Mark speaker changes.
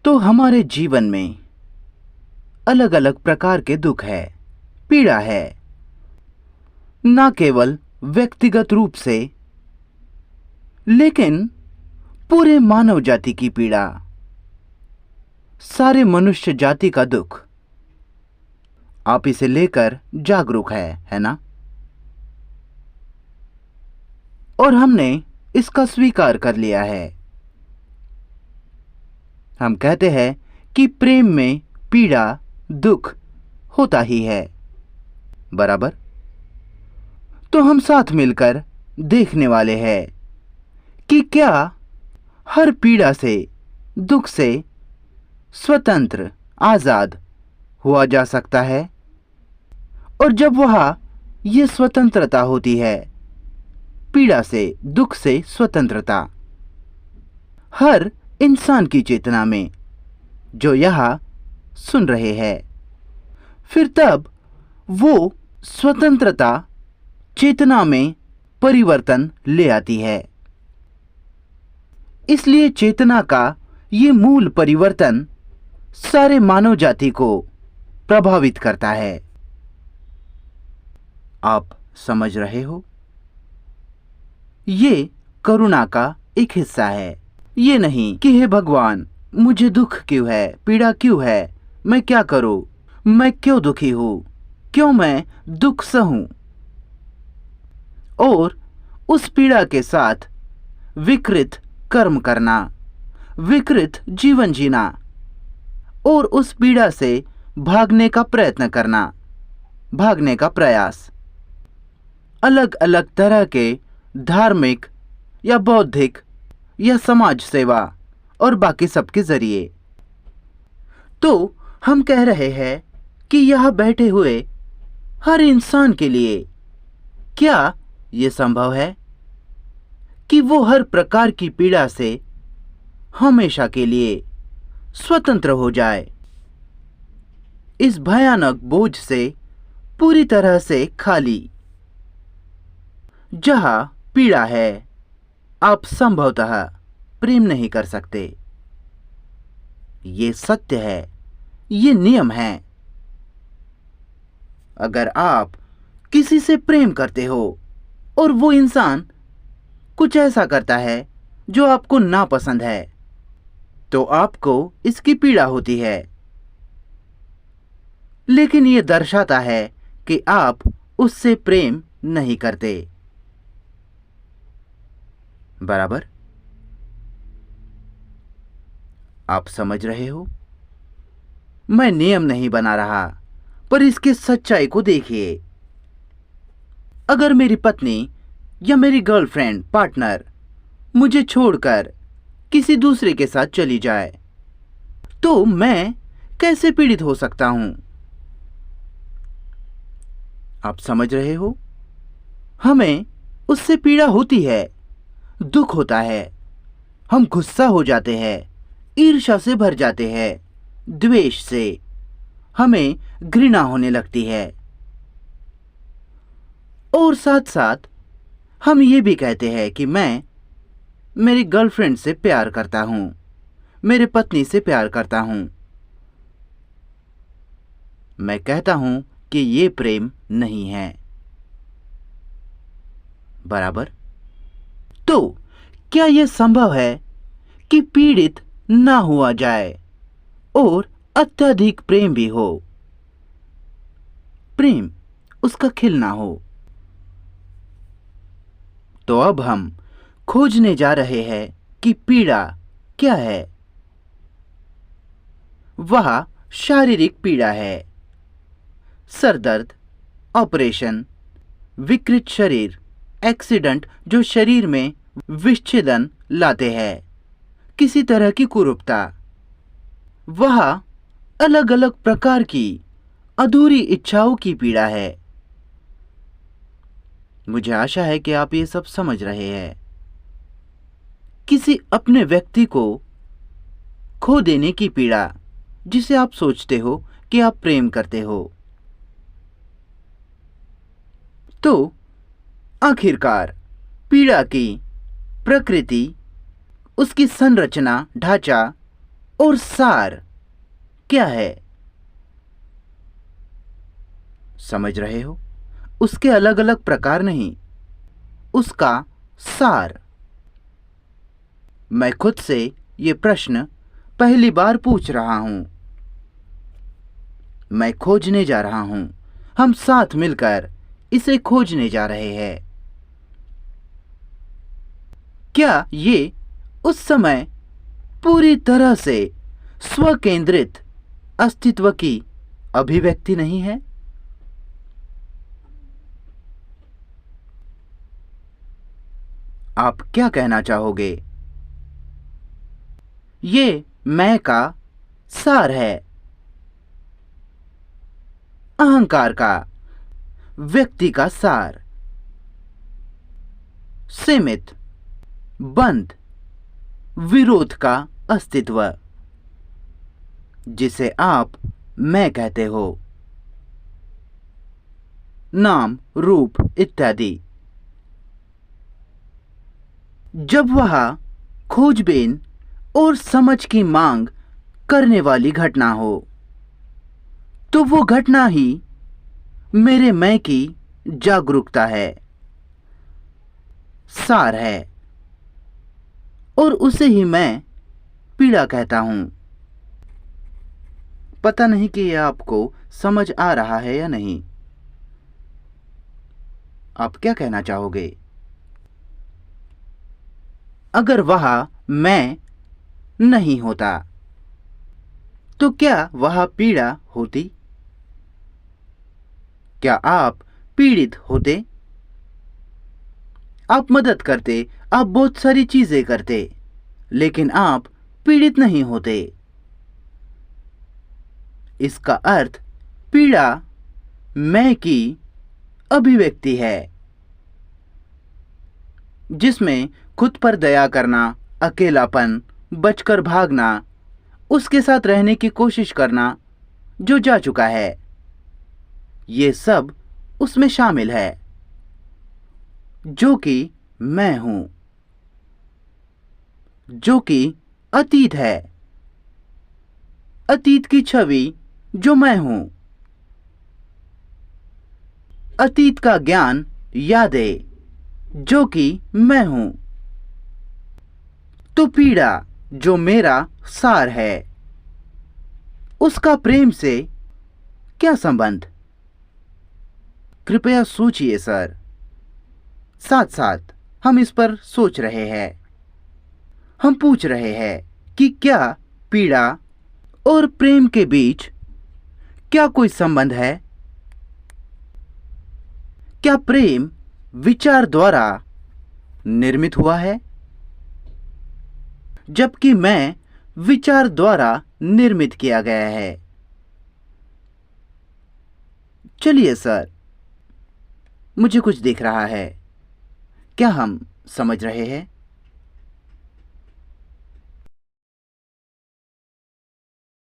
Speaker 1: तो हमारे जीवन में अलग अलग प्रकार के दुख है, पीड़ा है, ना केवल व्यक्तिगत रूप से लेकिन पूरे मानव जाति की पीड़ा, सारे मनुष्य जाति का दुख। आप इसे लेकर जागरूक है ना? और हमने इसका स्वीकार कर लिया है। हम कहते हैं कि प्रेम में पीड़ा, दुख होता ही है, बराबर? तो हम साथ मिलकर देखने वाले हैं कि क्या हर पीड़ा से, दुख से स्वतंत्र, आजाद हुआ जा सकता है। और जब वह ये स्वतंत्रता होती है, पीड़ा से, दुख से स्वतंत्रता, हर इंसान की चेतना में जो यह सुन रहे हैं, फिर तब वो स्वतंत्रता चेतना में परिवर्तन ले आती है। इसलिए चेतना का ये मूल परिवर्तन सारे मानव जाति को प्रभावित करता है। आप समझ रहे हो? ये करुणा का एक हिस्सा है। ये नहीं कि हे भगवान, मुझे दुख क्यों है, पीड़ा क्यों है, मैं क्या करूं, मैं क्यों दुखी हूं, क्यों मैं दुख सहूं, और उस पीड़ा के साथ विकृत कर्म करना, विकृत जीवन जीना और उस पीड़ा से भागने का प्रयत्न करना, भागने का प्रयास, अलग अलग तरह के धार्मिक या बौद्धिक या समाज सेवा और बाकी सब के जरिए। तो हम कह रहे हैं कि यह बैठे हुए हर इंसान के लिए क्या यह संभव है कि वो हर प्रकार की पीड़ा से हमेशा के लिए स्वतंत्र हो जाए, इस भयानक बोझ से पूरी तरह से खाली। जहां पीड़ा है, आप संभवतः प्रेम नहीं कर सकते। ये सत्य है, ये नियम है। अगर आप किसी से प्रेम करते हो और वो इंसान कुछ ऐसा करता है जो आपको नापसंद है, तो आपको इसकी पीड़ा होती है। लेकिन ये दर्शाता है कि आप उससे प्रेम नहीं करते, बराबर? आप समझ रहे हो? मैं नियम नहीं बना रहा, पर इसकी सच्चाई को देखिए। अगर मेरी पत्नी या मेरी गर्लफ्रेंड, पार्टनर मुझे छोड़कर किसी दूसरे के साथ चली जाए, तो मैं कैसे पीड़ित हो सकता हूं? आप समझ रहे हो? हमें उससे पीड़ा होती है, दुख होता है, हम गुस्सा हो जाते हैं, ईर्ष्या से भर जाते हैं, द्वेष से हमें घृणा होने लगती है, और साथ साथ हम ये भी कहते हैं कि मैं मेरी गर्लफ्रेंड से प्यार करता हूं, मेरे पत्नी से प्यार करता हूं। मैं कहता हूं कि ये प्रेम नहीं है, बराबर? तो क्या यह संभव है कि पीड़ित ना हुआ जाए और अत्यधिक प्रेम भी हो, प्रेम उसका खिलना हो? तो अब हम खोजने जा रहे हैं कि पीड़ा क्या है। वह शारीरिक पीड़ा है, सरदर्द, ऑपरेशन, विकृत शरीर, एक्सीडेंट जो शरीर में विच्छेदन लाते हैं, किसी तरह की कुरूपता, वह अलग अलग प्रकार की अधूरी इच्छाओं की पीड़ा है। मुझे आशा है कि आप ये सब समझ रहे हैं। किसी अपने व्यक्ति को खो देने की पीड़ा, जिसे आप सोचते हो कि आप प्रेम करते हो। तो आखिरकार पीड़ा की प्रकृति, उसकी संरचना, ढांचा और सार क्या है? समझ रहे हो? उसके अलग अलग प्रकार नहीं, उसका सार। मैं खुद से ये प्रश्न पहली बार पूछ रहा हूं। मैं खोजने जा रहा हूं। हम साथ मिलकर इसे खोजने जा रहे हैं। क्या ये उस समय पूरी तरह से स्वकेंद्रित अस्तित्व की अभिव्यक्ति नहीं है? आप क्या कहना चाहोगे? ये मैं का सार है, अहंकार का, व्यक्ति का सार, सीमित, बंद, विरोध का अस्तित्व, जिसे आप मैं कहते हो, नाम, रूप इत्यादि। जब वह खोजबीन और समझ की मांग करने वाली घटना हो, तो वो घटना ही मेरे मैं की जागरूकता है, सार है, और उसे ही मैं पीड़ा कहता हूं। पता नहीं कि यह आपको समझ आ रहा है या नहीं। आप क्या कहना चाहोगे? अगर वह मैं नहीं होता तो क्या वह पीड़ा होती? क्या आप पीड़ित होते? आप मदद करते, आप बहुत सारी चीजें करते, लेकिन आप पीड़ित नहीं होते। इसका अर्थ पीड़ा मैं की अभिव्यक्ति है, जिसमें खुद पर दया करना, अकेलापन, बचकर भागना, उसके साथ रहने की कोशिश करना जो जा चुका है, ये सब उसमें शामिल है, जो कि मैं हूं, जो कि अतीत है, अतीत की छवि जो मैं हूं, अतीत का ज्ञान, यादें जो कि मैं हूं। तो पीड़ा जो मेरा सार है, उसका प्रेम से क्या संबंध? कृपया सोचिए सर। साथ साथ हम इस पर सोच रहे हैं। हम पूछ रहे हैं कि क्या पीड़ा और प्रेम के बीच क्या कोई संबंध है? क्या प्रेम विचार द्वारा निर्मित हुआ है, जबकि मैं विचार द्वारा निर्मित किया गया है? चलिए सर, मुझे कुछ दिख रहा है। क्या हम समझ रहे हैं?